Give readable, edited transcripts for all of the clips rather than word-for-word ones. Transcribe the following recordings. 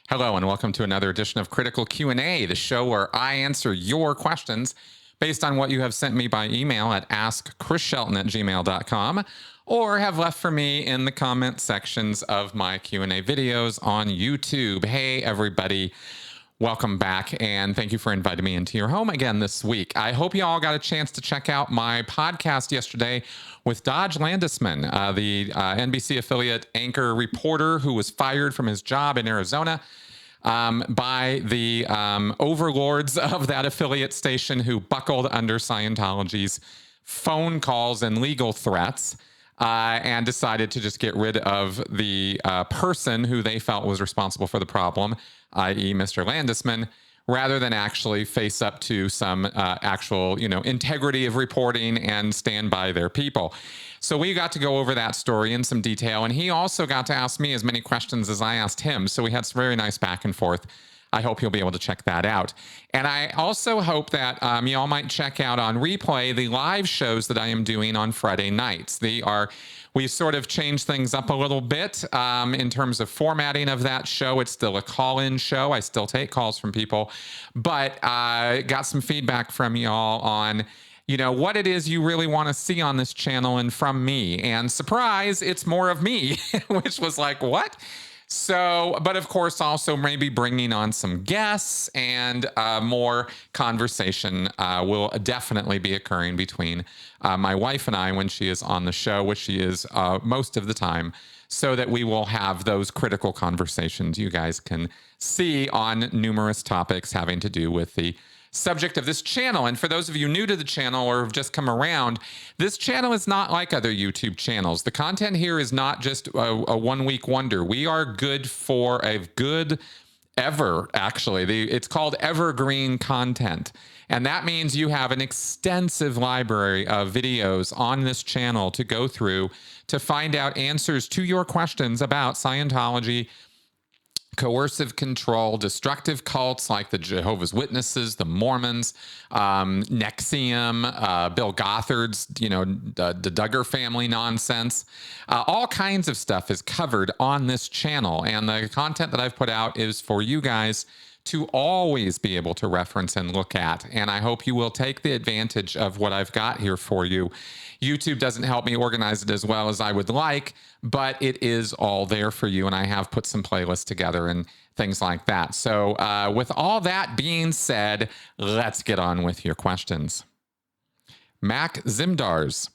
Hello and welcome to another edition of Critical Q&A, the show where I answer your questions based on what you have sent me by email at AskChrisShelton@gmail.com or have left for me in the comment sections of my Q&A videos on YouTube. Hey, everybody. Welcome back, and thank you for inviting me into your home again this week. I hope you all got a chance to check out my podcast yesterday with Dodge Landisman, the NBC affiliate anchor reporter who was fired from his job in Arizona by the overlords of that affiliate station who buckled under Scientology's phone calls and legal threats. And decided to just get rid of the person who they felt was responsible for the problem, i.e. Mr. Landisman, rather than actually face up to some actual, integrity of reporting and stand by their people. So we got to go over that story in some detail, and he also got to ask me as many questions as I asked him. So we had some very nice back and forth. I hope you'll be able to check that out. And I also hope that you all might check out on replay the live shows that I am doing on Friday nights. We've sort of changed things up a little bit in terms of formatting of that show. It's still a call-in show. I still take calls from people, but got some feedback from y'all on what it is you really want to see on this channel and from me. And surprise, it's more of me, which was like, what? So, but of course, also maybe bringing on some guests and more conversation will definitely be occurring between my wife and I when she is on the show, which she is most of the time, so that we will have those critical conversations you guys can see on numerous topics having to do with the subject of this channel. And for those of you new to the channel or have just come around, this channel is not like other YouTube channels. The content here is not just a one-week wonder. We are good for a good ever, actually. It's called evergreen content. And that means you have an extensive library of videos on this channel to go through to find out answers to your questions about Scientology, coercive control, destructive cults like the Jehovah's Witnesses, the Mormons, NXIVM, Bill Gothard's, the Duggar family nonsense. All kinds of stuff is covered on this channel. And the content that I've put out is for you guys to always be able to reference and look at. And I hope you will take the advantage of what I've got here for you. YouTube doesn't help me organize it as well as I would like, but it is all there for you. And I have put some playlists together and things like that. So with all that being said, let's get on with your questions. Mac Zimdars.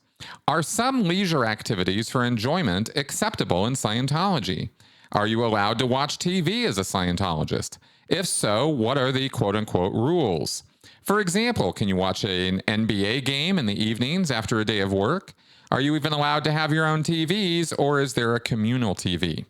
Are some leisure activities for enjoyment acceptable in Scientology? Are you allowed to watch TV as a Scientologist? If so, what are the quote-unquote rules? For example, can you watch an NBA game in the evenings after a day of work? Are you even allowed to have your own TVs, or is there a communal TV?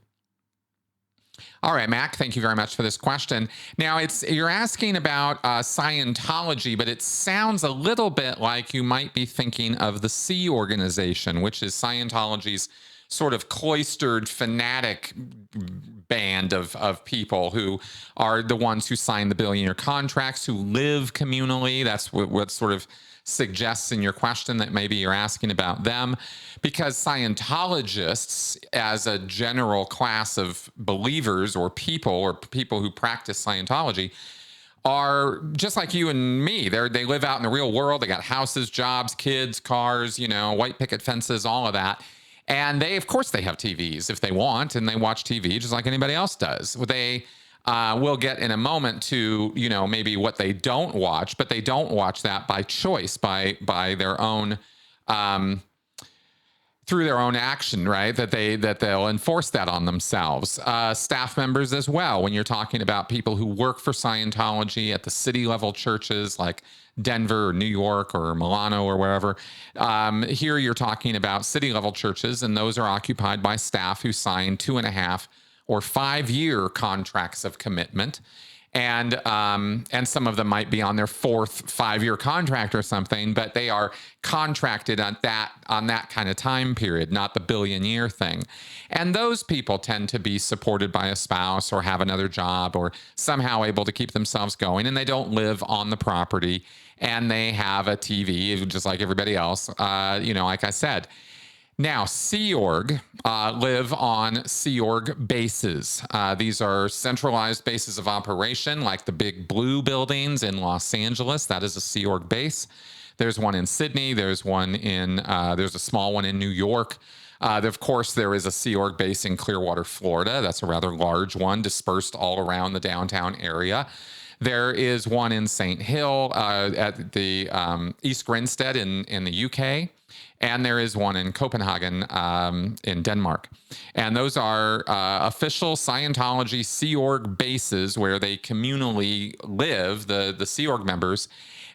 All right, Mac, thank you very much for this question. Now, you're asking about Scientology, but it sounds a little bit like you might be thinking of the Sea Organization, which is Scientology's sort of cloistered fanatic band of people who are the ones who sign the billionaire contracts, who live communally. That's what sort of suggests in your question that maybe you're asking about them, because Scientologists as a general class of believers or people who practice Scientology are just like you and me. They live out in the real world. They got houses, jobs, kids, cars, white picket fences, all of that. And of course they have TVs if they want, and they watch TV just like anybody else does. They will get in a moment to, maybe what they don't watch, but they don't watch that by choice, by their own, through their own action, right? That they'll enforce that on themselves. Staff members as well. When you're talking about people who work for Scientology at the city level churches like Denver or New York or Milano or wherever, here you're talking about city level churches, and those are occupied by staff who sign 2.5 or 5 year contracts of commitment. And some of them might be on their 4th 5-year contract or something, but they are contracted on that kind of time period, not the billion-year thing. And those people tend to be supported by a spouse or have another job or somehow able to keep themselves going, and they don't live on the property, and they have a TV just like everybody else, like I said. Now, Sea Org live on Sea Org bases. These are centralized bases of operation, like the big blue buildings in Los Angeles. That is a Sea Org base. There's one in Sydney. There's one in, there's a small one in New York. Of course, there is a Sea Org base in Clearwater, Florida. That's a rather large one, dispersed all around the downtown area. There is one in St. Hill at the East Grinstead in the UK. And there is one in Copenhagen in Denmark. And those are official Scientology Sea Org bases where they communally live, the Sea Org members.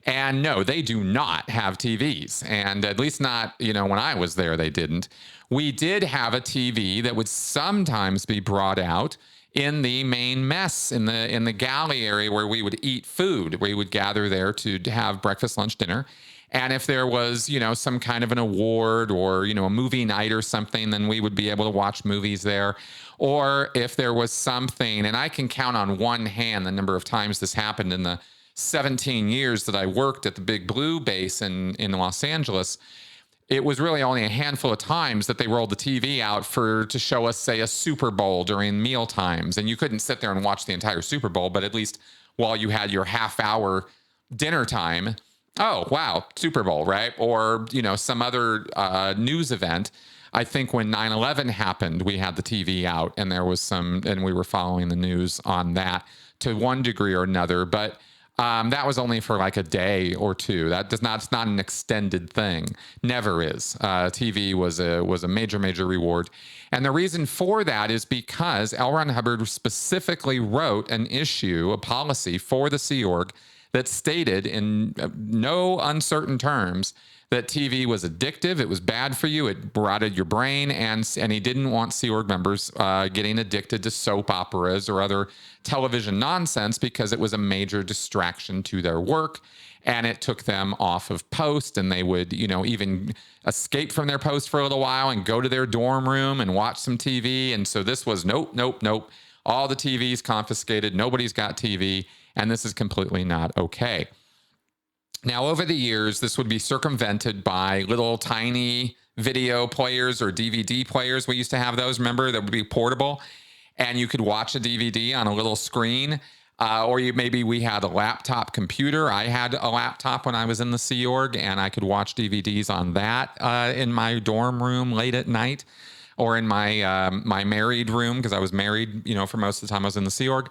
And no, they do not have TVs. And at least not, when I was there, they didn't. We did have a TV that would sometimes be brought out in the main mess in the galley area where we would eat food. We would gather there to have breakfast, lunch, dinner. And if there was, some kind of an award or, a movie night or something, then we would be able to watch movies there. Or if there was something, and I can count on one hand the number of times this happened in the 17 years that I worked at the Big Blue base in Los Angeles. It was really only a handful of times that they rolled the TV out to show us, say, a Super Bowl during meal times. And you couldn't sit there and watch the entire Super Bowl, but at least while you had your half-hour dinner time, oh, wow, Super Bowl, right? Or, some other news event. I think when 9/11 happened, we had the TV out and there was and we were following the news on that to one degree or another. But that was only for like a day or two. It's not an extended thing. Never is. TV was a major, major reward. And the reason for that is because L. Ron Hubbard specifically wrote a policy for the Sea Org that stated in no uncertain terms that TV was addictive. It was bad for you. It rotted your brain. And he didn't want Sea Org members getting addicted to soap operas or other television nonsense because it was a major distraction to their work. And it took them off of post. And they would, even escape from their post for a little while and go to their dorm room and watch some TV. And so this was nope. All the TVs confiscated. Nobody's got TV. And this is completely not okay. Now, over the years, this would be circumvented by little tiny video players or DVD players. We used to have those, remember, that would be portable. And you could watch a DVD on a little screen. Or maybe we had a laptop computer. I had a laptop when I was in the Sea Org, and I could watch DVDs on that in my dorm room late at night. Or in my married room, because I was married, for most of the time I was in the Sea Org.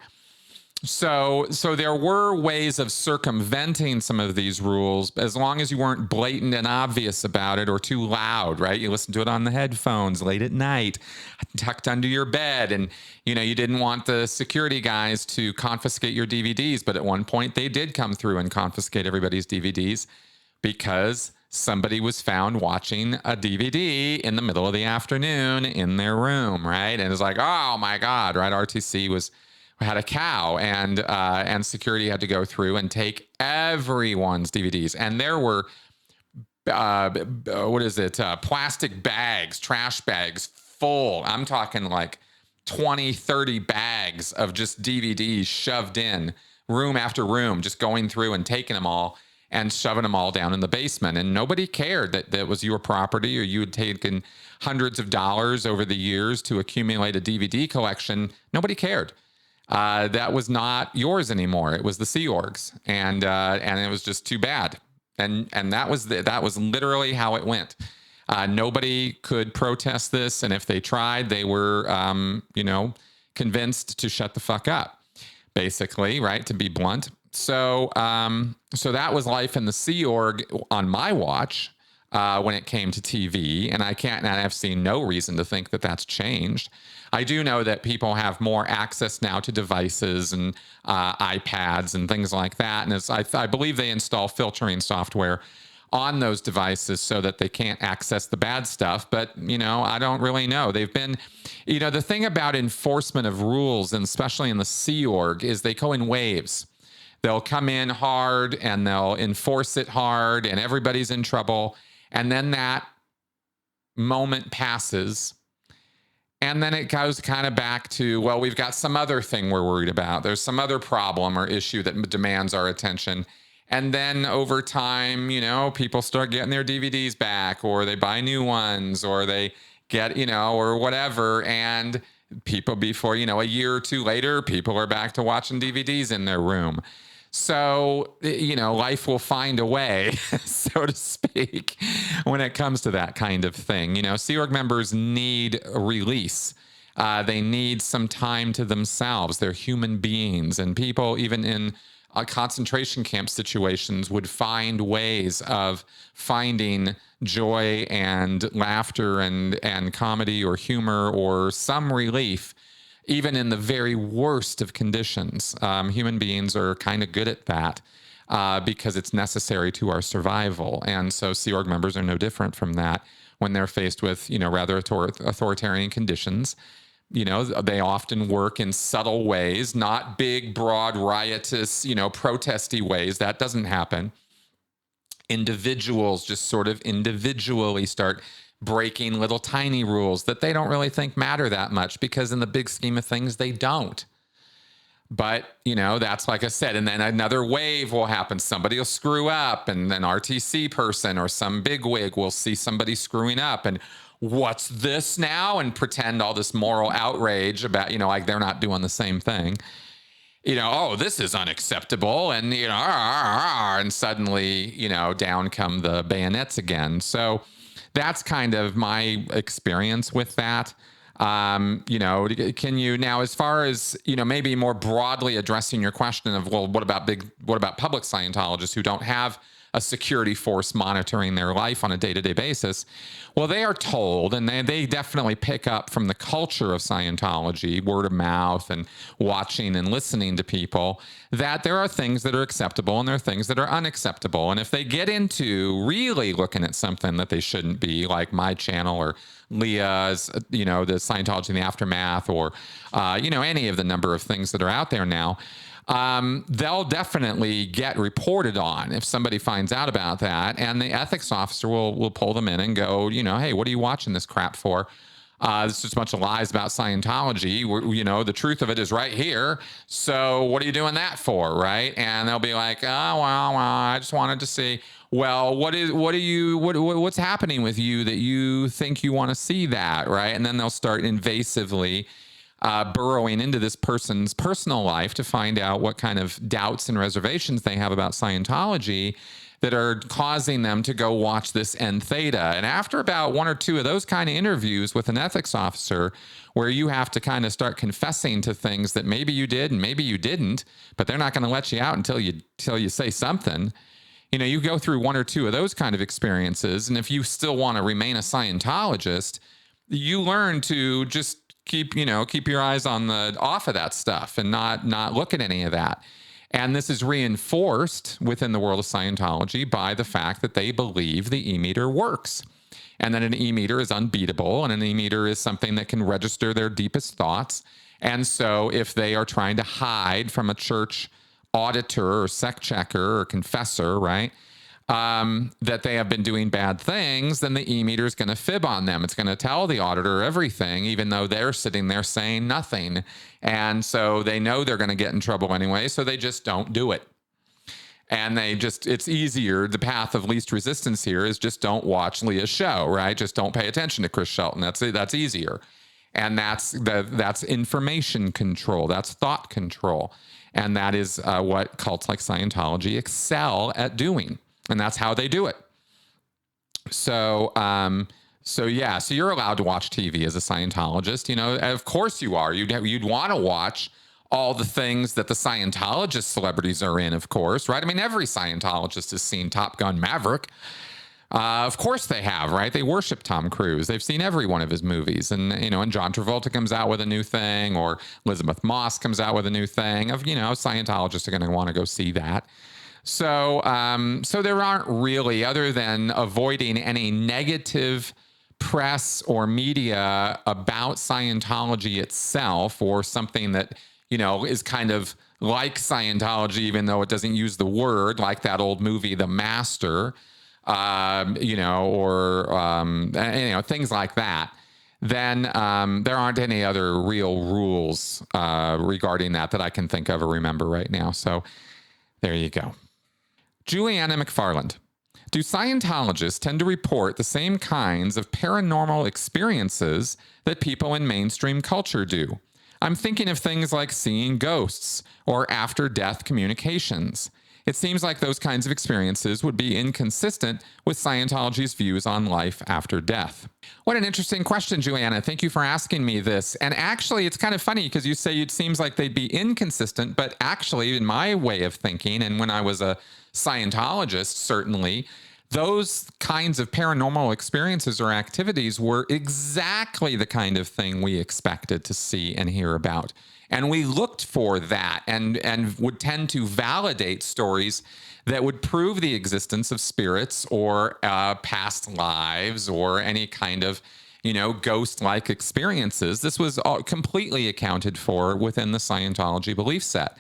So there were ways of circumventing some of these rules, as long as you weren't blatant and obvious about it or too loud, right? You listen to it on the headphones late at night, tucked under your bed, and you didn't want the security guys to confiscate your DVDs, but at one point they did come through and confiscate everybody's DVDs because somebody was found watching a DVD in the middle of the afternoon in their room, right? And it was like, oh my God, right? RTC had a cow, and security had to go through and take everyone's DVDs. And there were, plastic bags, trash bags full. I'm talking like 20, 30 bags of just DVDs shoved in room after room, just going through and taking them all and shoving them all down in the basement. And nobody cared that was your property or you had taken hundreds of dollars over the years to accumulate a DVD collection. Nobody cared. That was not yours anymore. It was the Sea Org's, and it was just too bad. And that was literally how it went. Nobody could protest this, and if they tried, they were convinced to shut the fuck up, basically, right? To be blunt. So that was life in the Sea Org on my watch when it came to TV, and I've seen no reason to think that that's changed. I do know that people have more access now to devices and iPads and things like that. And I believe they install filtering software on those devices so that they can't access the bad stuff. But, I don't really know. They've been, the thing about enforcement of rules, and especially in the Sea Org, is they go in waves. They'll come in hard and they'll enforce it hard and everybody's in trouble. And then that moment passes. And then it goes kind of back to, well, we've got some other thing we're worried about. There's some other problem or issue that demands our attention. And then over time, people start getting their DVDs back, or they buy new ones, or they get, or whatever. And people, before, a year or two later, people are back to watching DVDs in their room. So, life will find a way, so to speak, when it comes to that kind of thing. Sea Org members need a release. They need some time to themselves. They're human beings, and people, even in concentration camp situations, would find ways of finding joy and laughter and comedy or humor or some relief, even in the very worst of conditions. Human beings are kind of good at that because it's necessary to our survival. And so Sea Org members are no different from that when they're faced with, rather authoritarian conditions. They often work in subtle ways, not big, broad, riotous, protesty ways. That doesn't happen. Individuals just sort of individually start breaking little tiny rules that they don't really think matter that much, because in the big scheme of things, they don't. But, that's like I said, and then another wave will happen. Somebody will screw up, and an RTC person or some bigwig will see somebody screwing up, and what's this now? And pretend all this moral outrage about, like they're not doing the same thing. Oh, this is unacceptable. And, and suddenly, down come the bayonets again. So that's kind of my experience with that. Can you now, as far as, maybe more broadly addressing your question of, well, what about public Scientologists who don't have a security force monitoring their life on a day-to-day basis? Well, they are told, and they definitely pick up from the culture of Scientology, word of mouth and watching and listening to people, that there are things that are acceptable and there are things that are unacceptable. And if they get into really looking at something that they shouldn't be, like my channel or Leah's, the Scientology in the Aftermath, or, any of the number of things that are out there now, they'll definitely get reported on if somebody finds out about that. And the ethics officer will pull them in and go, hey, what are you watching this crap for? This is a bunch of lies about Scientology. The truth of it is right here. So what are you doing that for, right? And they'll be like, oh, well, I just wanted to see. Well, what's happening with you that you think you want to see that, right? And then they'll start invasively burrowing into this person's personal life to find out what kind of doubts and reservations they have about Scientology that are causing them to go watch this N Theta. And after about one or two of those kind of interviews with an ethics officer, where you have to kind of start confessing to things that maybe you did and maybe you didn't, but they're not going to let you out until you say something. You go through one or two of those kind of experiences, and if you still want to remain a Scientologist, you learn to just keep your eyes off of that stuff and not look at any of that. And this is reinforced within the world of Scientology by the fact that they believe the e-meter works, and that an e-meter is unbeatable, and an e-meter is something that can register their deepest thoughts. And so if they are trying to hide from a church auditor or sect checker or confessor, right, that they have been doing bad things, then the e-meter is going to fib on them. It's going to tell the auditor everything, even though they're sitting there saying nothing. And so they know they're going to get in trouble anyway, so they just don't do it. And it's easier. The path of least resistance here is just don't watch Leah's show, right? Just don't pay attention to Chris Shelton. That's easier. And that's information control. That's thought control. And that is what cults like Scientology excel at doing. And that's how they do it. So you're allowed to watch TV as a Scientologist. Of course you are. You'd want to watch all the things that the Scientologist celebrities are in, of course, right? I mean, every Scientologist has seen Top Gun Maverick. Of course they have, right? They worship Tom Cruise. They've seen every one of his movies. And, and John Travolta comes out with a new thing, or Elizabeth Moss comes out with a new thing. Scientologists are going to want to go see that. So there aren't really, other than avoiding any negative press or media about Scientology itself, or something that, is kind of like Scientology, even though it doesn't use the word, like that old movie, The Master, things like that, then there aren't any other real rules regarding that I can think of or remember right now. So there you go. Juliana McFarland. Do Scientologists tend to report the same kinds of paranormal experiences that people in mainstream culture do? I'm thinking of things like seeing ghosts or after-death communications. It seems like those kinds of experiences would be inconsistent with Scientology's views on life after death. What an interesting question, Juliana. Thank you for asking me this. And actually, it's kind of funny because you say it seems like they'd be inconsistent, but actually, in my way of thinking, and when I was a Scientologist, certainly, those kinds of paranormal experiences or activities were exactly the kind of thing we expected to see and hear about. And we looked for that and would tend to validate stories that would prove the existence of spirits or past lives or any kind of, ghost-like experiences. This was all completely accounted for within the Scientology belief set.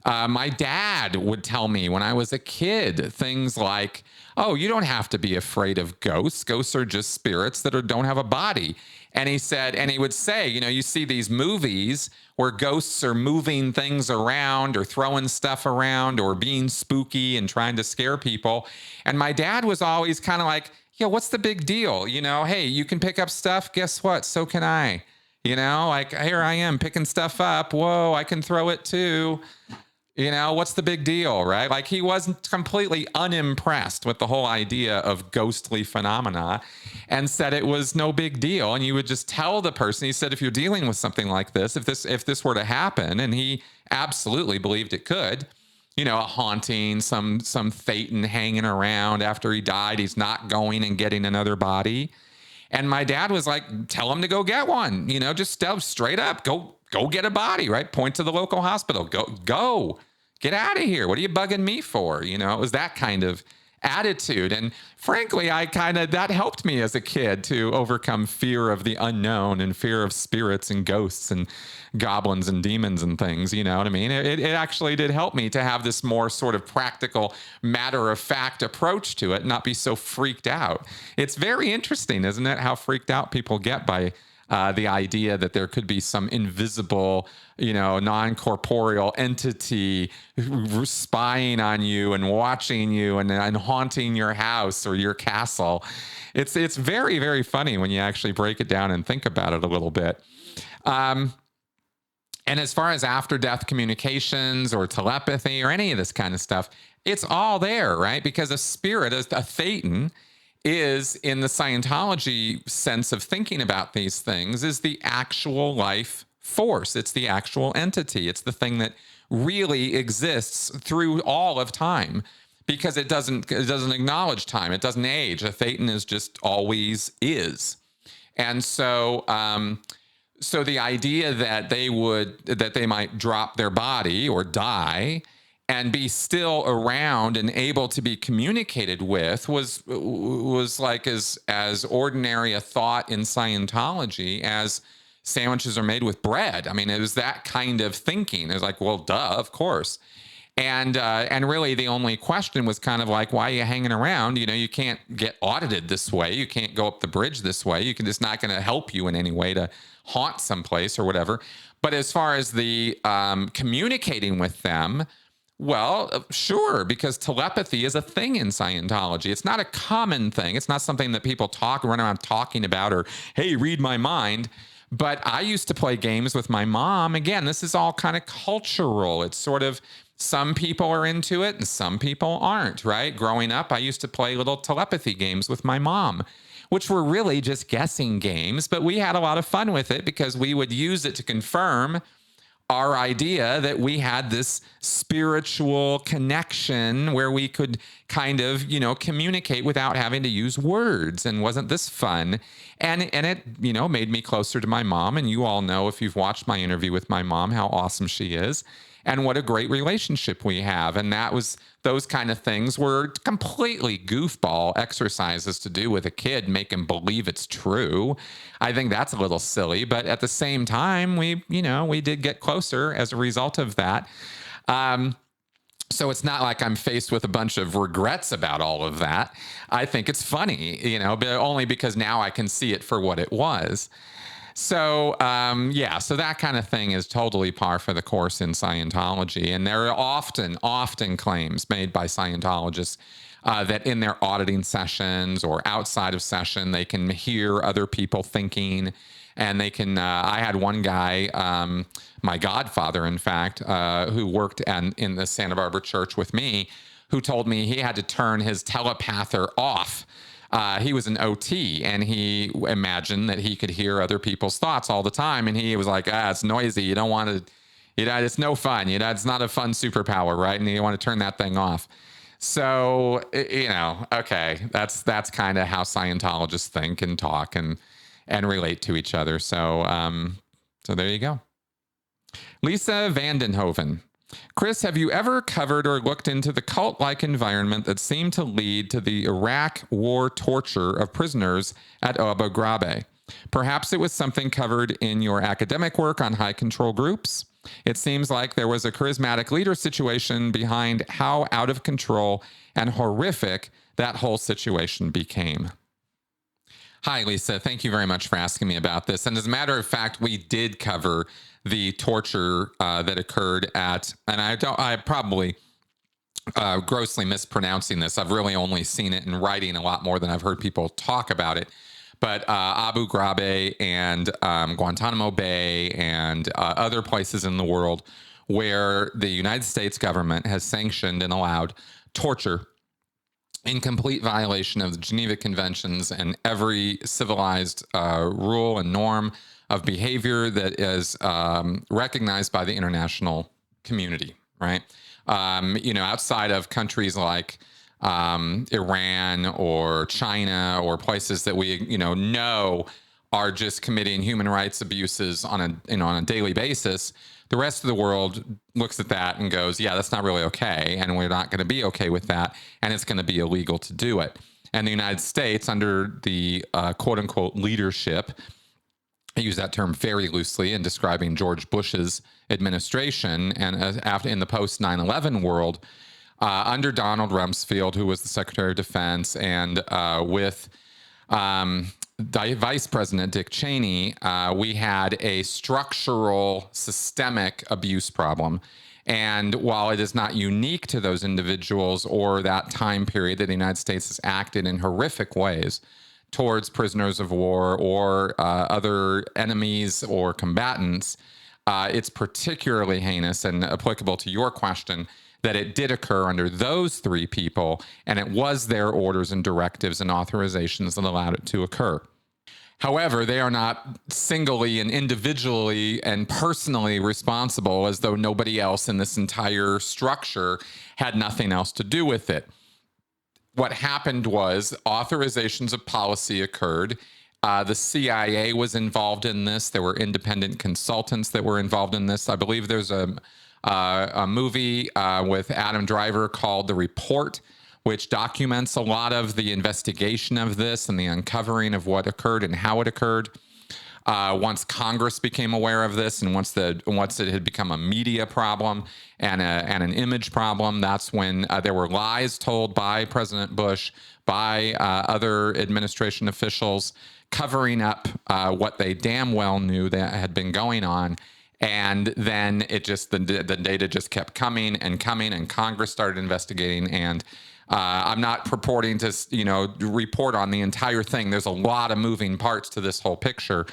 My dad would tell me when I was a kid things like, oh, you don't have to be afraid of ghosts. Ghosts are just spirits that don't have a body. And he would say, you see these movies where ghosts are moving things around or throwing stuff around or being spooky and trying to scare people. And my dad was always kind of like, what's the big deal? Hey, you can pick up stuff. Guess what? So can I. Like here I am picking stuff up. Whoa, I can throw it too. What's the big deal, right? Like he wasn't completely unimpressed with the whole idea of ghostly phenomena and said it was no big deal. And you would just tell the person, he said, if you're dealing with something like this, if this were to happen, and he absolutely believed it could, a haunting, some thetan hanging around after he died, he's not going and getting another body. And my dad was like, tell him to go get one, just tell straight up, go get a body, right? Point to the local hospital. Go, get out of here. What are you bugging me for? It was that kind of attitude. And frankly, that helped me as a kid to overcome fear of the unknown and fear of spirits and ghosts and goblins and demons and things. You know what I mean? It actually did help me to have this more sort of practical, matter-of-fact approach to it, not be so freaked out. It's very interesting, isn't it, how freaked out people get by the idea that there could be some invisible, non-corporeal entity spying on you and watching you and haunting your house or your castle. It's very, very funny when you actually break it down and think about it a little bit. And as far as after-death communications or telepathy or any of this kind of stuff, it's all there, right? Because a spirit, a thetan, is, in the Scientology sense of thinking about these things, is the actual life force. It's the actual entity. It's the thing that really exists through all of time, because it doesn't acknowledge time. It doesn't age. A thetan is just always is. And so so the idea that they might drop their body or die and be still around and able to be communicated with was like as ordinary a thought in Scientology as sandwiches are made with bread. I mean, it was that kind of thinking. It was like, well, duh, of course. And really the only question was kind of like, why are you hanging around? You can't get audited this way. You can't go up the bridge this way. It's not going to help you in any way to haunt someplace or whatever. But as far as the communicating with them, well, sure, because telepathy is a thing in Scientology. It's not a common thing. It's not something that people run around talking about or, hey, read my mind. But I used to play games with my mom. Again, this is all kind of cultural. It's sort of some people are into it and some people aren't, right? Growing up, I used to play little telepathy games with my mom, which were really just guessing games. But we had a lot of fun with it because we would use it to confirm our idea that we had this spiritual connection where we could kind of, communicate without having to use words. And wasn't this fun? And it, made me closer to my mom. And you all know, if you've watched my interview with my mom, how awesome she is and what a great relationship we have. And those kind of things were completely goofball exercises to do with a kid, make him believe it's true. I think that's a little silly, but at the same time, we did get closer as a result of that. So it's not like I'm faced with a bunch of regrets about all of that. I think it's funny, but only because now I can see it for what it was. So, yeah, so that kind of thing is totally par for the course in Scientology. And there are often claims made by Scientologists that in their auditing sessions or outside of session, they can hear other people thinking. And they can, I had one guy, my godfather, in fact, who worked in the Santa Barbara church with me, who told me he had to turn his telepather off. He was an OT, and he imagined that he could hear other people's thoughts all the time. And he was like, it's noisy. You don't want to, it's no fun. It's not a fun superpower, right? And you want to turn that thing off. So, okay, that's kind of how Scientologists think and talk and relate to each other. So, so there you go. Lisa Vandenhoven. Chris, have you ever covered or looked into the cult-like environment that seemed to lead to the Iraq war torture of prisoners at Abu Ghraib? Perhaps it was something covered in your academic work on high control groups. It seems like there was a charismatic leader situation behind how out of control and horrific that whole situation became. Hi, Lisa. Thank you very much for asking me about this. And as a matter of fact, we did cover the torture that occurred at, and I probably grossly mispronouncing this. I've really only seen it in writing a lot more than I've heard people talk about it. But Abu Ghraib and Guantanamo Bay and other places in the world where the United States government has sanctioned and allowed torture in complete violation of the Geneva Conventions and every civilized rule and norm of behavior that is recognized by the international community, right? Outside of countries like Iran or China or places that we, know are just committing human rights abuses on a daily basis. The rest of the world looks at that and goes, yeah, that's not really okay. And we're not going to be okay with that. And it's going to be illegal to do it. And the United States, under the quote unquote leadership, I use that term very loosely in describing George Bush's administration and after in the post 9/11 world, under Donald Rumsfeld, who was the Secretary of Defense, and with Vice President Dick Cheney, we had a structural, systemic abuse problem. And while it is not unique to those individuals or that time period that the United States has acted in horrific ways towards prisoners of war or other enemies or combatants, it's particularly heinous and applicable to your question that it did occur under those three people, and it was their orders and directives and authorizations that allowed it to occur. However, they are not singly and individually and personally responsible, as though nobody else in this entire structure had nothing else to do with it. What happened was authorizations of policy occurred. The CIA was involved in this. There were independent consultants that were involved in this. I believe there's a movie with Adam Driver called The Report, which documents a lot of the investigation of this and the uncovering of what occurred and how it occurred. Once Congress became aware of this, and once it had become a media problem and an image problem, that's when there were lies told by President Bush, by other administration officials, covering up what they damn well knew that had been going on. And then the data just kept coming and coming, and Congress started investigating. And I'm not purporting to, report on the entire thing. There's a lot of moving parts to this whole picture.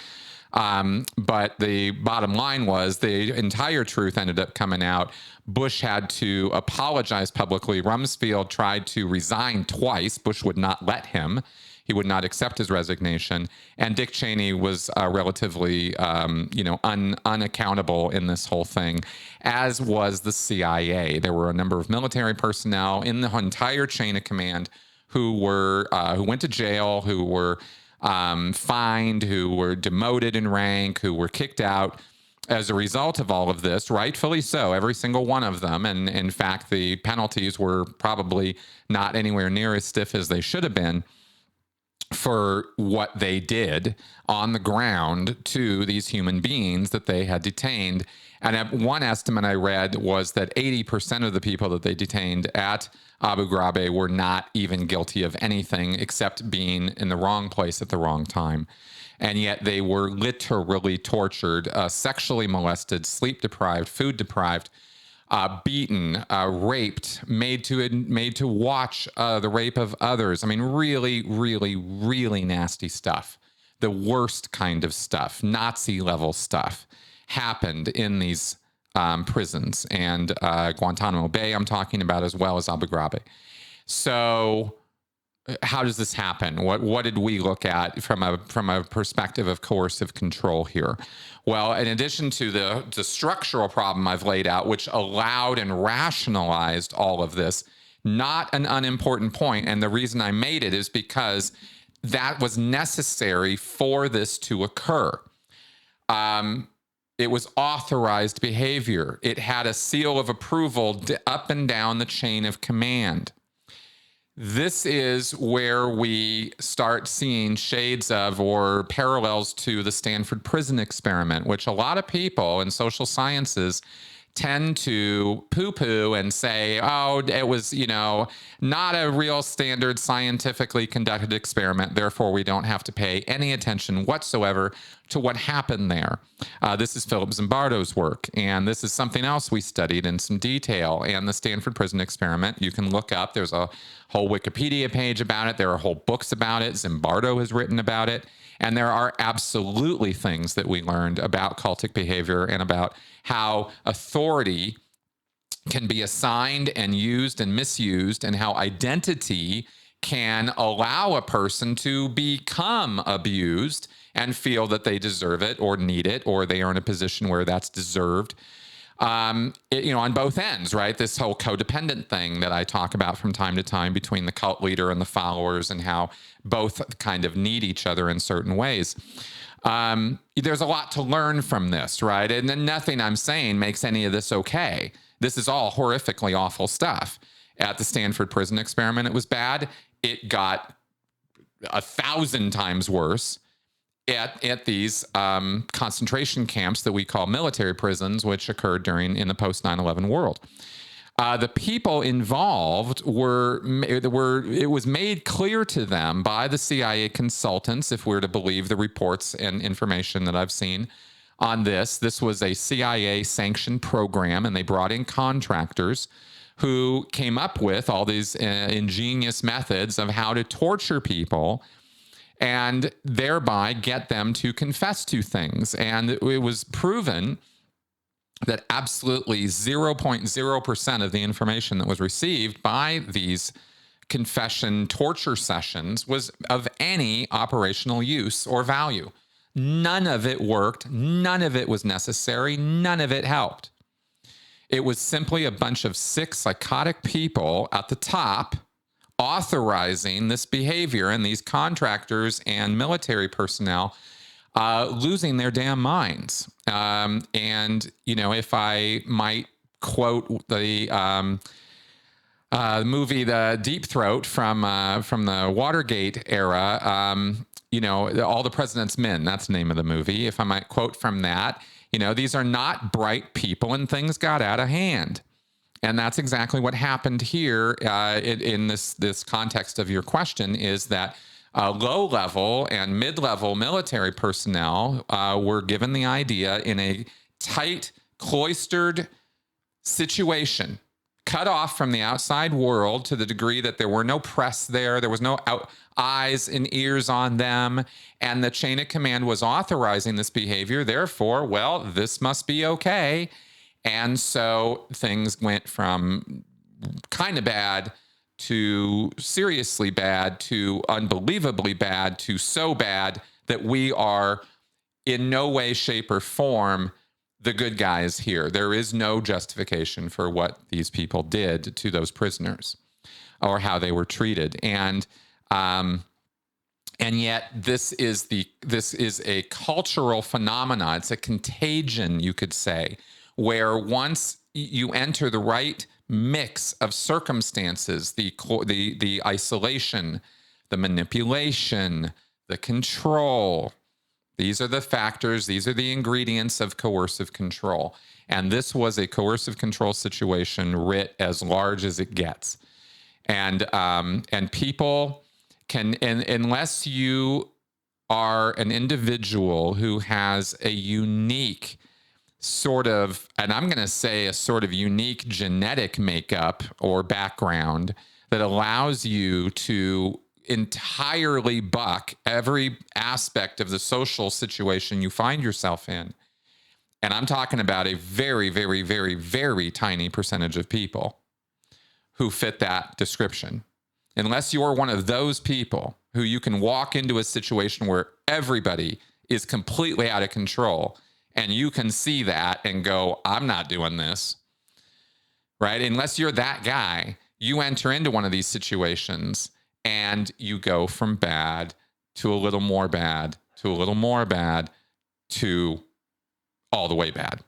But the bottom line was the entire truth ended up coming out. Bush had to apologize publicly. Rumsfeld tried to resign twice. Bush would not let him. He would not accept his resignation. And Dick Cheney was relatively, unaccountable in this whole thing, as was the CIA. There were a number of military personnel in the entire chain of command who went to jail, who were fined, who were demoted in rank, who were kicked out as a result of all of this, rightfully so, every single one of them. And in fact, the penalties were probably not anywhere near as stiff as they should have been. for what they did on the ground to these human beings that they had detained. And one estimate I read was that 80% of the people that they detained at Abu Ghraib were not even guilty of anything except being in the wrong place at the wrong time. And yet they were literally tortured, sexually molested, sleep deprived, food deprived, beaten, raped, made to watch the rape of others. I mean, really, really, really nasty stuff. The worst kind of stuff, Nazi level stuff, happened in these prisons, and Guantanamo Bay I'm talking about, as well as Abu Ghraib. So how does this happen? What did we look at from a perspective of coercive control here? Well, in addition to the structural problem I've laid out, which allowed and rationalized all of this, not an unimportant point, and the reason I made it is because that was necessary for this to occur. It was authorized behavior. It had a seal of approval up and down the chain of command. This is where we start seeing shades of or parallels to the Stanford prison experiment, which a lot of people in social sciences tend to poo-poo and say, oh, it was, not a real standard scientifically conducted experiment. Therefore, we don't have to pay any attention whatsoever to what happened there. This is Philip Zimbardo's work, and this is something else we studied in some detail. And the Stanford prison experiment, you can look up. There's a whole Wikipedia page about it. There are whole books about it. Zimbardo has written about it. And there are absolutely things that we learned about cultic behavior and about how authority can be assigned and used and misused, and how identity can allow a person to become abused and feel that they deserve it or need it, or they are in a position where that's deserved. On both ends, right? This whole codependent thing that I talk about from time to time between the cult leader and the followers, and how both kind of need each other in certain ways. There's a lot to learn from this, right? And then nothing I'm saying makes any of this okay. This is all horrifically awful stuff. At the Stanford prison experiment, it was bad. It got 1,000 times worse at these concentration camps that we call military prisons, which occurred in the post 9/11 world. The people involved it was made clear to them by the CIA consultants, if we're to believe the reports and information that I've seen on this. This was a CIA sanctioned program, and they brought in contractors who came up with all these ingenious methods of how to torture people and thereby get them to confess to things. And it was proven that absolutely 0.0% of the information that was received by these confession torture sessions was of any operational use or value. None of it worked. None of it was necessary. None of it helped. It was simply a bunch of sick, psychotic people at the top authorizing this behavior, and these contractors and military personnel losing their damn minds. If I might quote the movie The Deep Throat from the Watergate era, All the President's Men, that's the name of the movie. If I might quote from that, these are not bright people, and things got out of hand. And that's exactly what happened here in this context of your question, is that low-level and mid-level military personnel were given the idea in a tight, cloistered situation, cut off from the outside world to the degree that there were no press there, there was no eyes and ears on them, and the chain of command was authorizing this behavior. Therefore, well, this must be okay. And so things went from kind of bad to seriously bad to unbelievably bad to so bad that we are in no way, shape, or form the good guys here. There is no justification for what these people did to those prisoners or how they were treated. And yet this is a cultural phenomenon. It's a contagion, you could say, where once you enter the right mix of circumstances, the isolation, the manipulation, the control. These are the factors, these are the ingredients of coercive control. And this was a coercive control situation writ as large as it gets. And people can, unless you are an individual who has a unique sort of, and I'm going to say a sort of unique genetic makeup or background that allows you to entirely buck every aspect of the social situation you find yourself in. And I'm talking about a very, very, very, very tiny percentage of people who fit that description. Unless you're one of those people who you can walk into a situation where everybody is completely out of control and you can see that and go, I'm not doing this, right? Unless you're that guy, you enter into one of these situations and you go from bad to a little more bad to a little more bad to all the way bad.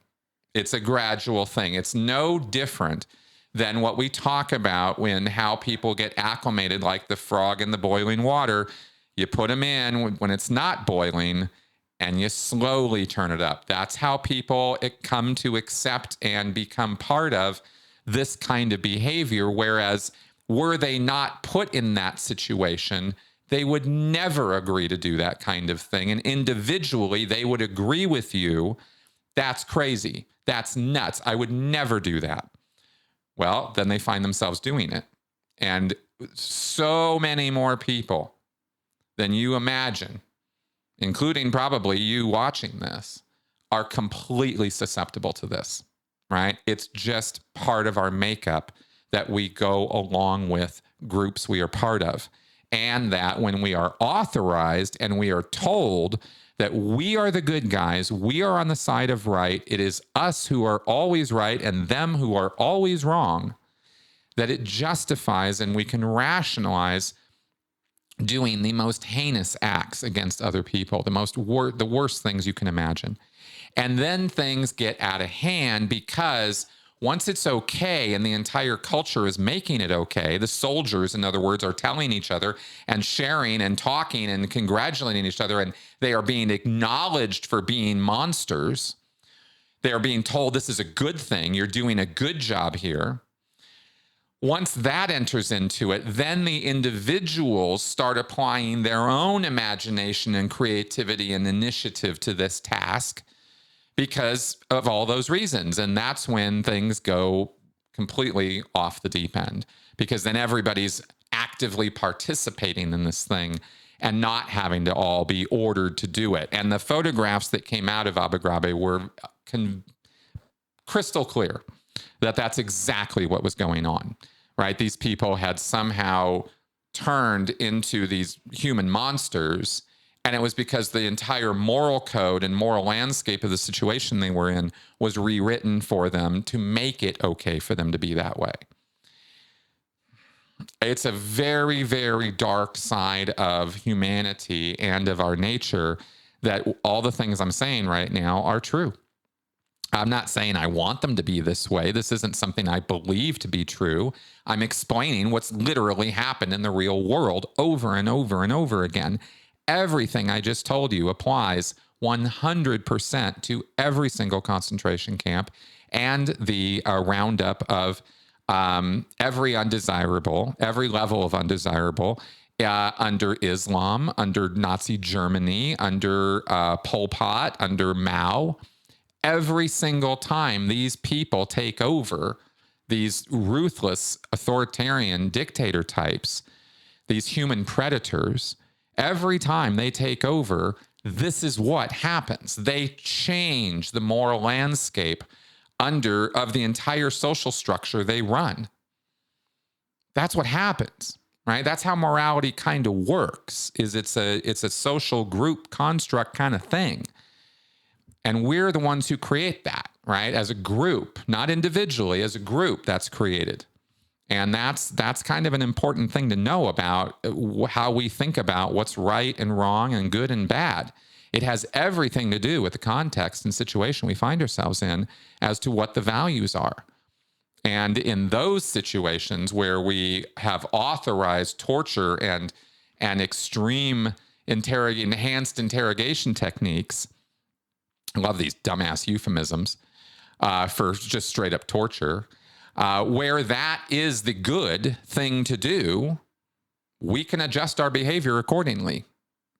It's a gradual thing. It's no different than what we talk about when how people get acclimated, like the frog in the boiling water. You put them in when it's not boiling and you slowly turn it up. That's how people come to accept and become part of this kind of behavior. Whereas were they not put in that situation, they would never agree to do that kind of thing. And individually, they would agree with you. That's crazy. That's nuts. I would never do that. Well, then they find themselves doing it. And so many more people than you imagine, including probably you watching this, are completely susceptible to this, right? It's just part of our makeup that we go along with groups we are part of. And that when we are authorized and we are told that we are the good guys, we are on the side of right, it is us who are always right and them who are always wrong, that it justifies and we can rationalize doing the most heinous acts against other people, the worst things you can imagine. And then things get out of hand because once it's okay and the entire culture is making it okay, the soldiers, in other words, are telling each other and sharing and talking and congratulating each other, and they are being acknowledged for being monsters. They are being told this is a good thing. You're doing a good job here. Once that enters into it, then the individuals start applying their own imagination and creativity and initiative to this task because of all those reasons. And that's when things go completely off the deep end, because then everybody's actively participating in this thing and not having to all be ordered to do it. And the photographs that came out of Abu Ghraib were crystal clear that that's exactly what was going on, right? These people had somehow turned into these human monsters. And it was because the entire moral code and moral landscape of the situation they were in was rewritten for them to make it okay for them to be that way. It's a very, very dark side of humanity and of our nature that all the things I'm saying right now are true. I'm not saying I want them to be this way. This isn't something I believe to be true. I'm explaining what's literally happened in the real world over and over and over again. Everything I just told you applies 100% to every single concentration camp and the roundup of every undesirable, every level of undesirable under Islam, under Nazi Germany, under Pol Pot, under Mao. Every single time these people take over, these ruthless authoritarian dictator types, these human predators, every time they take over, this is what happens. They change the moral landscape of the entire social structure they run. That's what happens, right? That's how morality kind of works. It's a social group construct kind of thing. And we're the ones who create that, right? As a group, not individually, as a group that's created. And that's kind of an important thing to know about how we think about what's right and wrong and good and bad. It has everything to do with the context and situation we find ourselves in as to what the values are. And in those situations where we have authorized torture and and extreme enhanced interrogation techniques. I love these dumbass euphemisms for just straight up torture, where that is the good thing to do. We can adjust our behavior accordingly,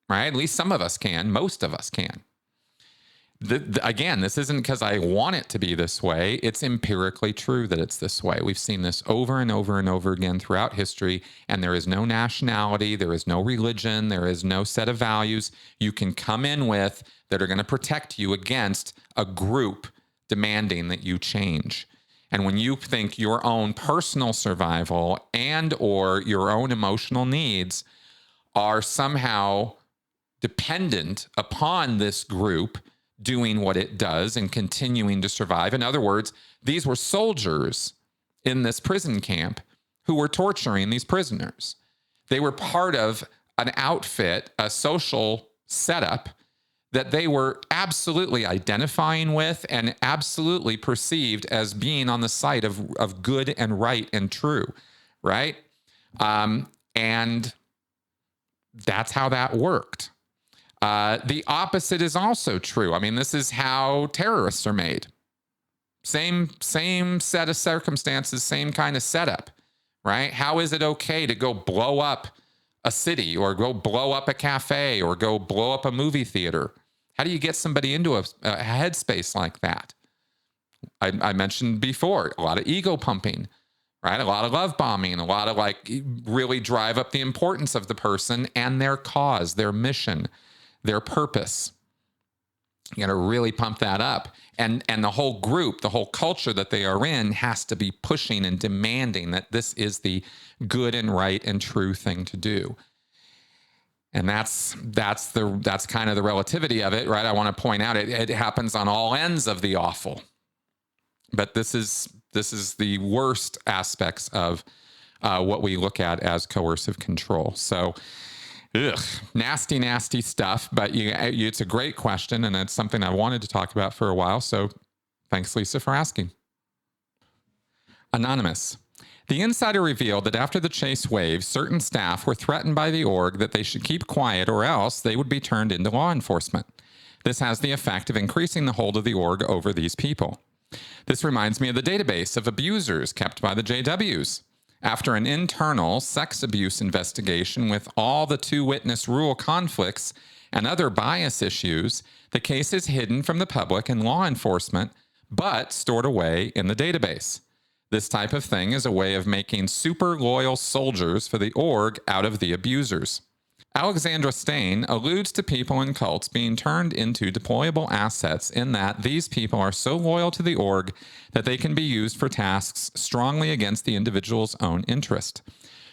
right? At least some of us can. Most of us can. Again, this isn't because I want it to be this way. It's empirically true that it's this way. We've seen this over and over and over again throughout history, and there is no nationality, there is no religion, there is no set of values you can come in with that are going to protect you against a group demanding that you change. And when you think your own personal survival and or your own emotional needs are somehow dependent upon this group doing what it does and continuing to survive. In other words, these were soldiers in this prison camp who were torturing these prisoners. They were part of an outfit, a social setup that they were absolutely identifying with and absolutely perceived as being on the side of good and right and true, right? And that's how that worked. The opposite is also true. I mean, this is how terrorists are made. Same set of circumstances, same kind of setup, right? How is it okay to go blow up a city or go blow up a cafe or go blow up a movie theater? How do you get somebody into a headspace like that? I mentioned before, a lot of ego pumping, right? A lot of love bombing, a lot of like really drive up the importance of the person and their cause, their mission, their purpose. You got to really pump that up. And the whole group, the whole culture that they are in has to be pushing and demanding that this is the good and right and true thing to do. And that's kind of the relativity of it, right? I want to point out it happens on all ends of the awful. But this is the worst aspects of what we look at as coercive control. So, nasty, nasty stuff. But it's a great question, and it's something I wanted to talk about for a while. So thanks, Lisa, for asking. Anonymous. The insider revealed that after the chase wave, certain staff were threatened by the org that they should keep quiet or else they would be turned into law enforcement. This has the effect of increasing the hold of the org over these people. This reminds me of the database of abusers kept by the JWs. After an internal sex abuse investigation with all the two-witness rule conflicts and other bias issues, the case is hidden from the public and law enforcement, but stored away in the database. This type of thing is a way of making super loyal soldiers for the org out of the abusers. Alexandra Stain alludes to people in cults being turned into deployable assets in that these people are so loyal to the org that they can be used for tasks strongly against the individual's own interest.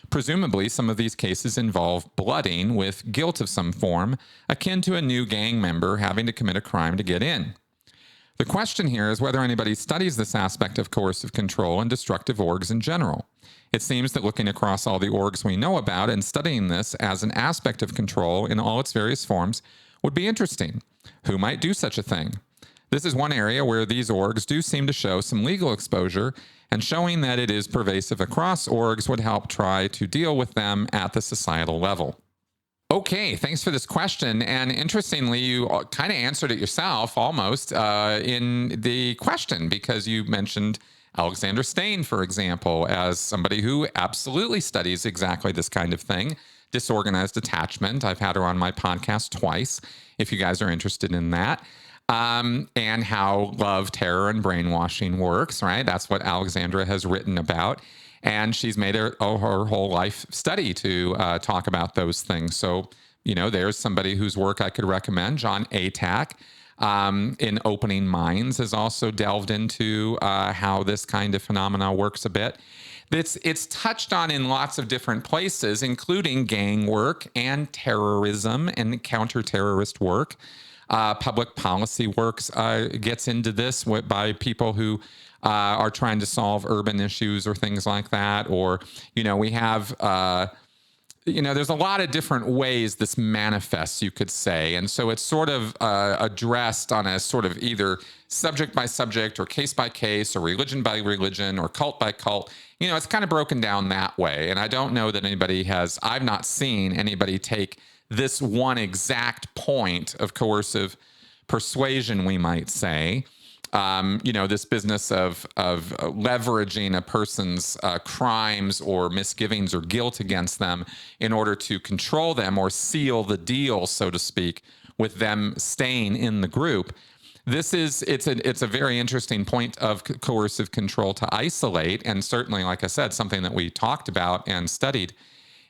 Presumably, some of these cases involve blooding with guilt of some form, akin to a new gang member having to commit a crime to get in. The question here is whether anybody studies this aspect of coercive control and destructive orgs in general. It seems that looking across all the orgs we know about and studying this as an aspect of control in all its various forms would be interesting. Who might do such a thing? This is one area where these orgs do seem to show some legal exposure, and showing that it is pervasive across orgs would help try to deal with them at the societal level. Okay, thanks for this question. And interestingly, you kind of answered it yourself almost in the question, because you mentioned Alexandra Stain, for example, as somebody who absolutely studies exactly this kind of thing, disorganized attachment. I've had her on my podcast twice, if you guys are interested in that. And how love, terror, and brainwashing works, right? That's what Alexandra has written about. And she's made her whole life study to talk about those things. So, there's somebody whose work I could recommend. John Atack, in Opening Minds, has also delved into how this kind of phenomena works a bit. It's touched on in lots of different places, including gang work and terrorism and counter-terrorist work. Public policy works gets into this by people who are trying to solve urban issues or things like that. Or, we have there's a lot of different ways this manifests, you could say. And so it's sort of addressed on a sort of either subject by subject or case by case or religion by religion or cult by cult. It's kind of broken down that way. And I don't know that I've not seen anybody take this one exact point of coercive persuasion, we might say, this business of leveraging a person's crimes or misgivings or guilt against them in order to control them or seal the deal, so to speak, with them staying in the group. It's a very interesting point of coercive control to isolate, and certainly, like I said, something that we talked about and studied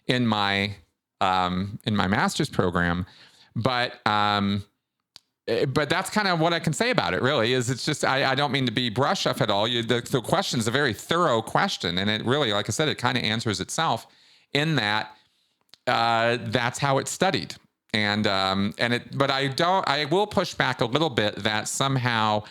in my master's program, but that's kind of what I can say about it, really. It's just, I don't mean to be brush up at all. The question is a very thorough question, and it really, like I said, it kind of answers itself in that that's how it's studied. But I will push back a little bit that somehow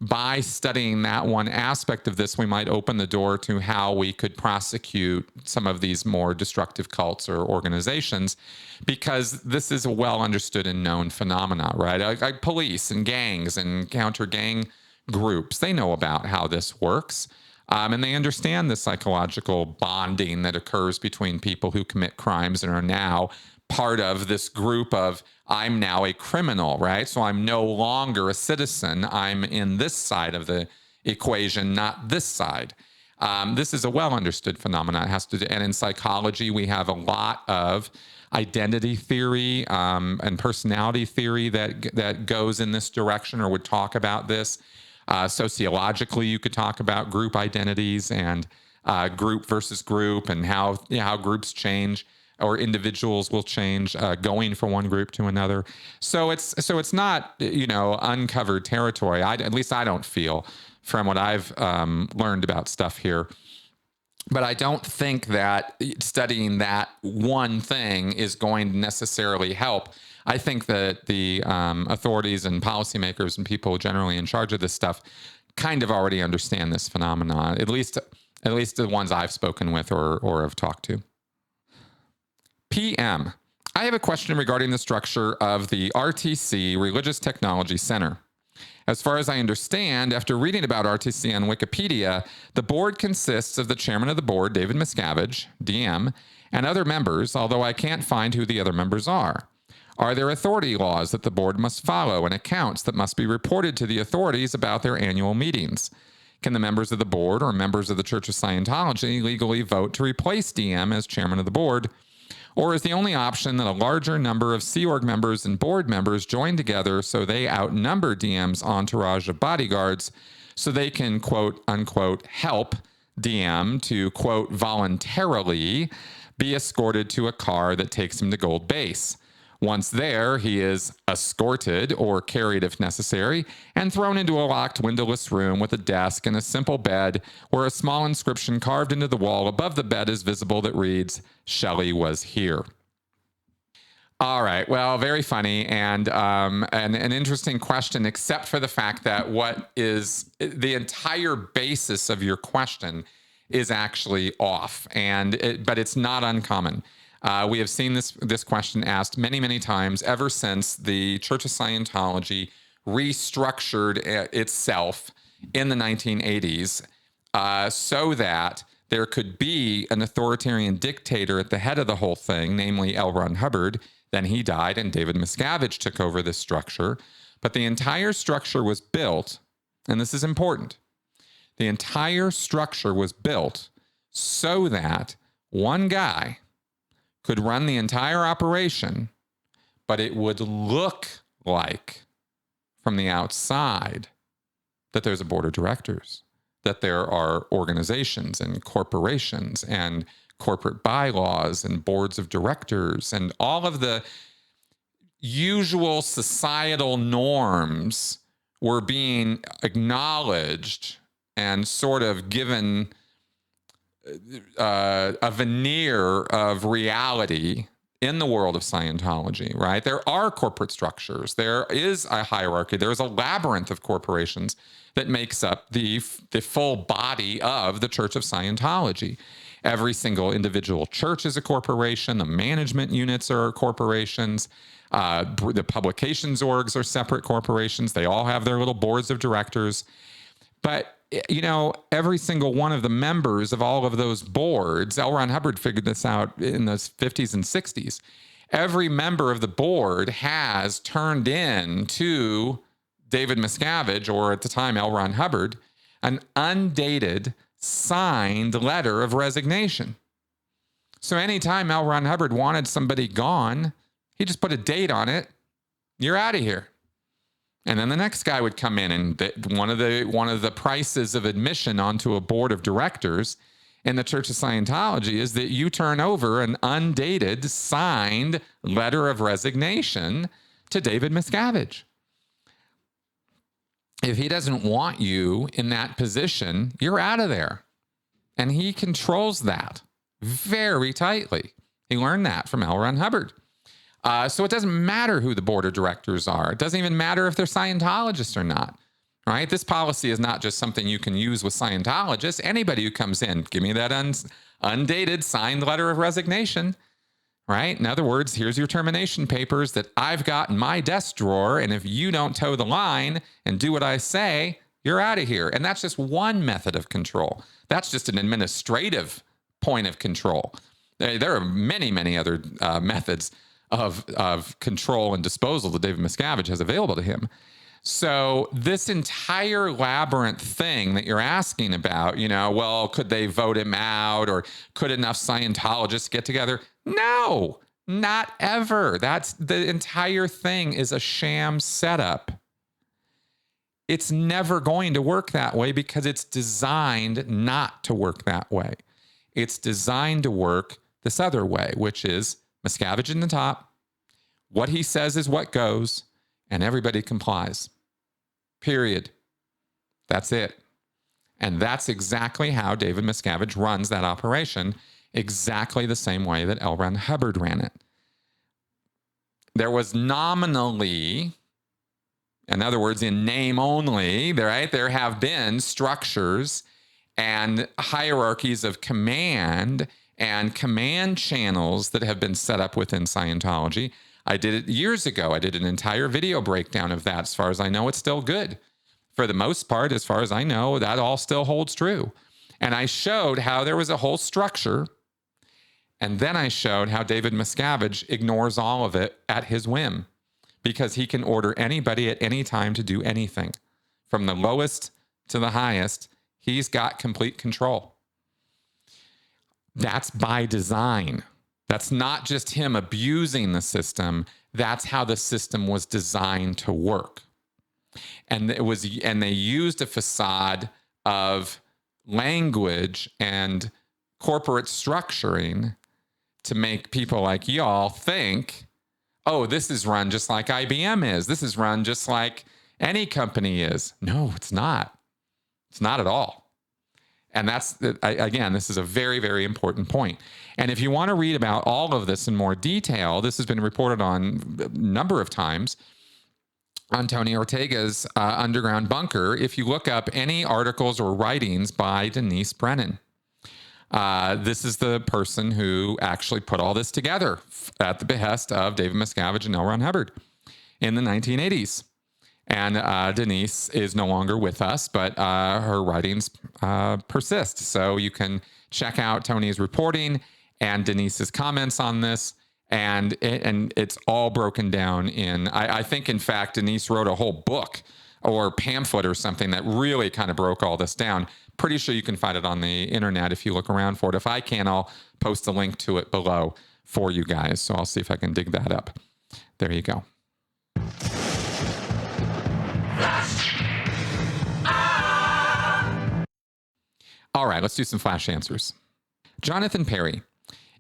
by studying that one aspect of this, we might open the door to how we could prosecute some of these more destructive cults or organizations, because this is a well understood and known phenomena, right? Like police and gangs and counter gang groups, they know about how this works. And they understand the psychological bonding that occurs between people who commit crimes and are now part of this group of, I'm now a criminal, right? So I'm no longer a citizen. I'm in this side of the equation, not this side. This is a well understood phenomenon. It has to do, and in psychology, we have a lot of identity theory and personality theory that goes in this direction or would talk about this. Sociologically, you could talk about group identities and group versus group and how groups change or individuals will change going from one group to another. So it's not uncovered territory. At least I don't feel from what I've learned about stuff here. But I don't think that studying that one thing is going to necessarily help. I think that the authorities and policymakers and people generally in charge of this stuff kind of already understand this phenomenon, at least the ones I've spoken with or have talked to. PM, I have a question regarding the structure of the RTC Religious Technology Center. As far as I understand, after reading about RTC on Wikipedia, the board consists of the chairman of the board, David Miscavige, DM, and other members, although I can't find who the other members are. Are there authority laws that the board must follow and accounts that must be reported to the authorities about their annual meetings? Can the members of the board or members of the Church of Scientology legally vote to replace DM as chairman of the board? Or is the only option that a larger number of Sea Org members and board members join together so they outnumber DM's entourage of bodyguards so they can, quote unquote, help DM to, quote, voluntarily be escorted to a car that takes him to Gold Base? Once there, he is escorted or carried if necessary and thrown into a locked windowless room with a desk and a simple bed where a small inscription carved into the wall above the bed is visible that reads, "Shelley was here." All right. Well, very funny and an interesting question, except for the fact that what is the entire basis of your question is actually off, but it's not uncommon. We have seen this question asked many, many times ever since the Church of Scientology restructured itself in the 1980s so that there could be an authoritarian dictator at the head of the whole thing, namely L. Ron Hubbard. Then he died and David Miscavige took over this structure. But the entire structure was built, and this is important, the entire structure was built so that one guy could run the entire operation, but it would look like from the outside that there's a board of directors, that there are organizations and corporations and corporate bylaws and boards of directors and all of the usual societal norms were being acknowledged and sort of given a veneer of reality in the world of Scientology, right? There are corporate structures. There is a hierarchy. There's a labyrinth of corporations that makes up the full body of the Church of Scientology. Every single individual church is a corporation. The management units are corporations. The publications orgs are separate corporations. They all have their little boards of directors. But, you know, every single one of the members of all of those boards, L. Ron Hubbard figured this out in the 50s and 60s. Every member of the board has turned in to David Miscavige, or at the time, L. Ron Hubbard, an undated, signed letter of resignation. So anytime L. Ron Hubbard wanted somebody gone, he just put a date on it. You're out of here. And then the next guy would come in, and one of the prices of admission onto a board of directors in the Church of Scientology is that you turn over an undated, signed letter of resignation to David Miscavige. If he doesn't want you in that position, you're out of there. And he controls that very tightly. He learned that from L. Ron Hubbard. So it doesn't matter who the board of directors are. It doesn't even matter if they're Scientologists or not, right? This policy is not just something you can use with Scientologists. Anybody who comes in, give me that undated signed letter of resignation, right? In other words, here's your termination papers that I've got in my desk drawer, and if you don't toe the line and do what I say, you're out of here. And that's just one method of control. That's just an administrative point of control. There are many, many other methods of control and disposal that David Miscavige has available to him. So this entire labyrinth thing that you're asking about, you know, well, could they vote him out, or could enough Scientologists get together? No, not ever. That's the entire thing is a sham setup. It's never going to work that way because it's designed not to work that way. It's designed to work this other way, which is Miscavige in the top. What he says is what goes, and everybody complies. Period. That's it. And that's exactly how David Miscavige runs that operation, exactly the same way that L. Ron Hubbard ran it. There was nominally, in other words, in name only, right, there have been structures and hierarchies of command and command channels that have been set up within Scientology. I did it years ago. I did an entire video breakdown of that. As far as I know, it's still good. For the most part, as far as I know, that all still holds true. And I showed how there was a whole structure. And then I showed how David Miscavige ignores all of it at his whim, because he can order anybody at any time to do anything. From the lowest to the highest, he's got complete control. That's by design. That's not just him abusing the system. That's how the system was designed to work. And they used a facade of language and corporate structuring to make people like y'all think, oh, this is run just like IBM is. This is run just like any company is. No, it's not. It's not at all. And that's, again, this is a very, very important point. And if you want to read about all of this in more detail, this has been reported on a number of times on Tony Ortega's Underground Bunker. If you look up any articles or writings by Denise Brennan, this is the person who actually put all this together at the behest of David Miscavige and L. Ron Hubbard in the 1980s. And Denise is no longer with us, but her writings persist. So you can check out Tony's reporting and Denise's comments on this. And it's all broken down in, I think, in fact, Denise wrote a whole book or pamphlet or something that really kind of broke all this down. Pretty sure you can find it on the internet if you look around for it. If I can, I'll post a link to it below for you guys. So I'll see if I can dig that up. There you go. All right, let's do some flash answers. Jonathan Perry.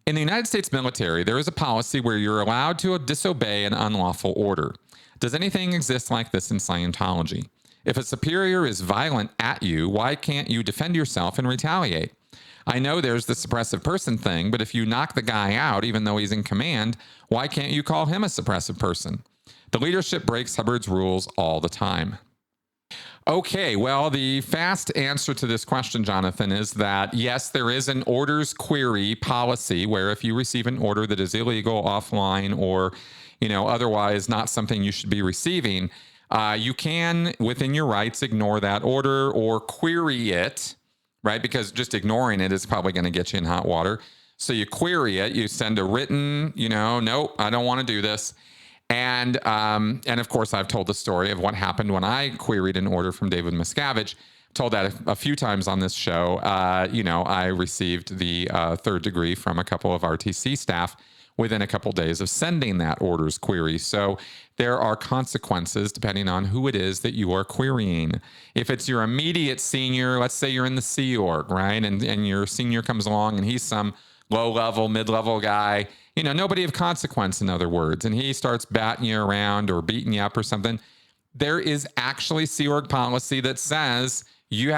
In the United States military, there is a policy where you're allowed to disobey an unlawful order. Does anything exist like this in Scientology? If a superior is violent at you, why can't you defend yourself and retaliate? I know there's the suppressive person thing, but if you knock the guy out, even though he's in command, why can't you call him a suppressive person? The leadership breaks Hubbard's rules all the time. Okay, well, the fast answer to this question, Jonathan, is that yes, there is an orders query policy where if you receive an order that is illegal, offline, or otherwise not something you should be receiving, you can, within your rights, ignore that order or query it, right? Because just ignoring it is probably going to get you in hot water. So you query it, you send a written, nope, I don't want to do this. And of course, I've told the story of what happened when I queried an order from David Miscavige. Told that a few times on this show. I received the third degree from a couple of RTC staff within a couple days of sending that orders query. So there are consequences depending on who it is that you are querying. If it's your immediate senior, let's say you're in the Sea Org, right? And your senior comes along and he's some low-level, mid-level guy, nobody of consequence, in other words, and he starts batting you around or beating you up or something, there is actually Sea Org policy that says you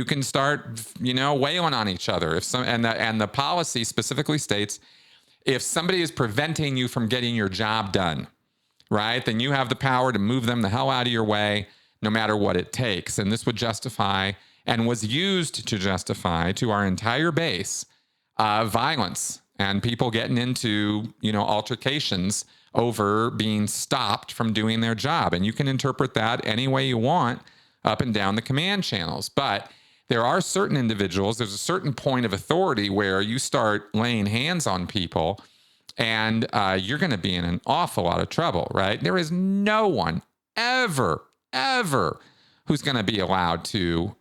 can start, wailing on each other. And the policy specifically states if somebody is preventing you from getting your job done, right, then you have the power to move them the hell out of your way, no matter what it takes. And this would justify and was used to justify to our entire base violence and people getting into, altercations over being stopped from doing their job. And you can interpret that any way you want up and down the command channels. But there are certain individuals, there's a certain point of authority where you start laying hands on people and you're going to be in an awful lot of trouble, right? There is no one ever who's going to be allowed to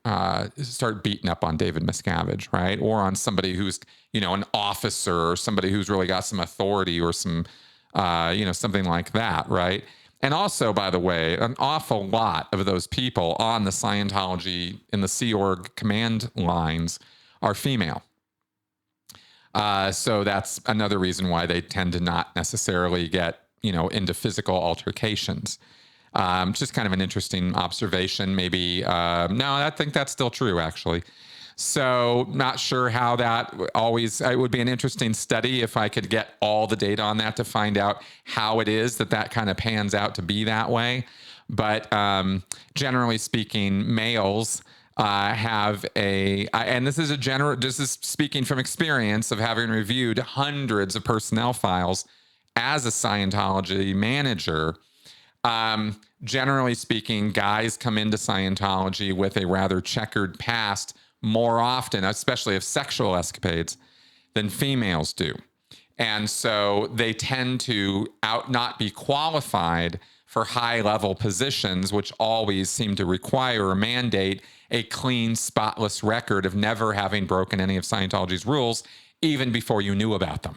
start beating up on David Miscavige, right? Or on somebody who's, an officer or somebody who's really got some authority or some, something like that, right? And also, by the way, an awful lot of those people on the Scientology in the Sea Org command lines are female. So that's another reason why they tend to not necessarily get, into physical altercations. Just kind of an interesting observation. Maybe, no, I think that's still true, actually. So not sure how that it would be an interesting study if I could get all the data on that to find out how it is that kind of pans out to be that way. But generally speaking, males have and this is speaking from experience of having reviewed hundreds of personnel files as a Scientology manager. Generally speaking, guys come into Scientology with a rather checkered past more often, especially of sexual escapades, than females do. And so they tend to not be qualified for high-level positions, which always seem to require or mandate a clean, spotless record of never having broken any of Scientology's rules, even before you knew about them.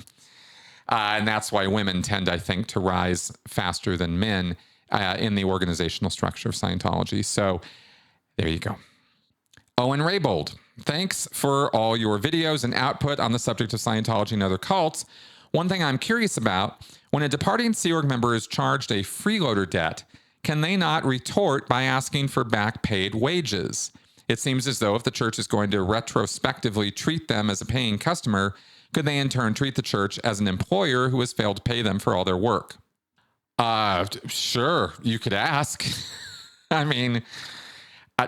And that's why women tend, I think, to rise faster than men in the organizational structure of Scientology. So there you go. Owen Raybold, thanks for all your videos and output on the subject of Scientology and other cults. One thing I'm curious about, when a departing Sea Org member is charged a freeloader debt, can they not retort by asking for back paid wages? It seems as though if the church is going to retrospectively treat them as a paying customer, could they in turn treat the church as an employer who has failed to pay them for all their work? Sure, you could ask. I mean,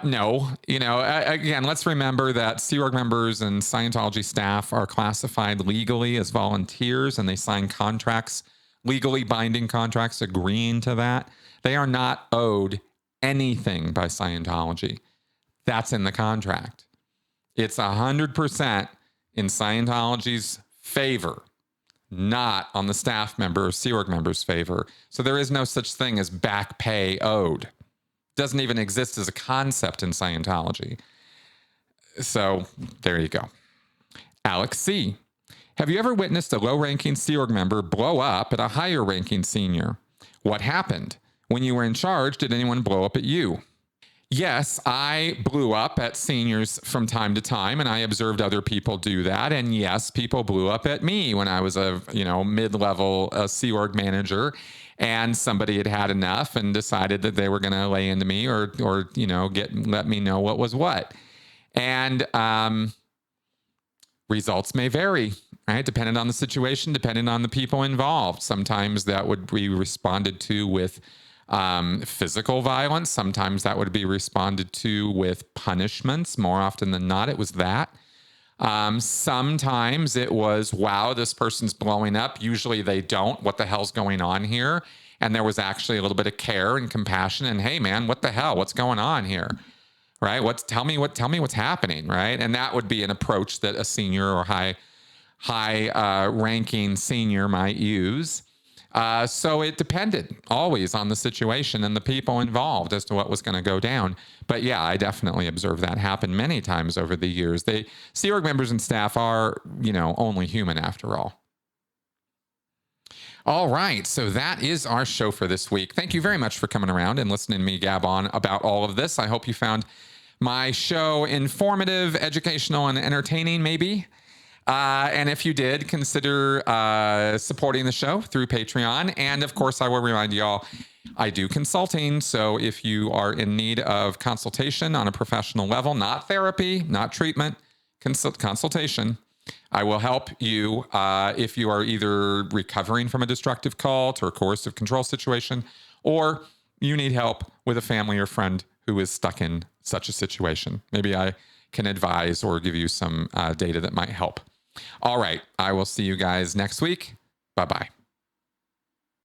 no, again, let's remember that Sea Org members and Scientology staff are classified legally as volunteers, and they sign contracts, legally binding contracts agreeing to that. They are not owed anything by Scientology. That's in the contract. It's 100% in Scientology's favor, not on the staff member or Sea Org member's favor. So there is no such thing as back pay owed. Doesn't even exist as a concept in Scientology. So there you go. Alex C. Have you ever witnessed a low-ranking Sea Org member blow up at a higher-ranking senior? What happened? When you were in charge, did anyone blow up at you? Yes, I blew up at seniors from time to time, and I observed other people do that. And yes, people blew up at me when I was a mid-level Sea Org manager, and somebody had had enough and decided that they were going to lay into me or let me know what was what. And results may vary, right? Depending on the situation, depending on the people involved. Sometimes that would be responded to with Physical violence, sometimes that would be responded to with punishments. More often than not, it was that. Sometimes it was, wow, this person's blowing up. Usually they don't. What the hell's going on here? And there was actually a little bit of care and compassion and, hey man, what the hell? What's going on here? Right? Tell me what's happening, right? And that would be an approach that a senior or high ranking senior might use. So it depended always on the situation and the people involved as to what was going to go down. But yeah, I definitely observed that happen many times over the years. Sea Org members and staff are, only human after all. All right, so that is our show for this week. Thank you very much for coming around and listening to me gab on about all of this. I hope you found my show informative, educational, and entertaining, maybe. And if you did, consider supporting the show through Patreon. And of course, I will remind y'all, I do consulting. So if you are in need of consultation on a professional level, not therapy, not treatment, consultation, I will help you if you are either recovering from a destructive cult or coercive control situation, or you need help with a family or friend who is stuck in such a situation. Maybe I can advise or give you some data that might help. All right. I will see you guys next week. Bye-bye.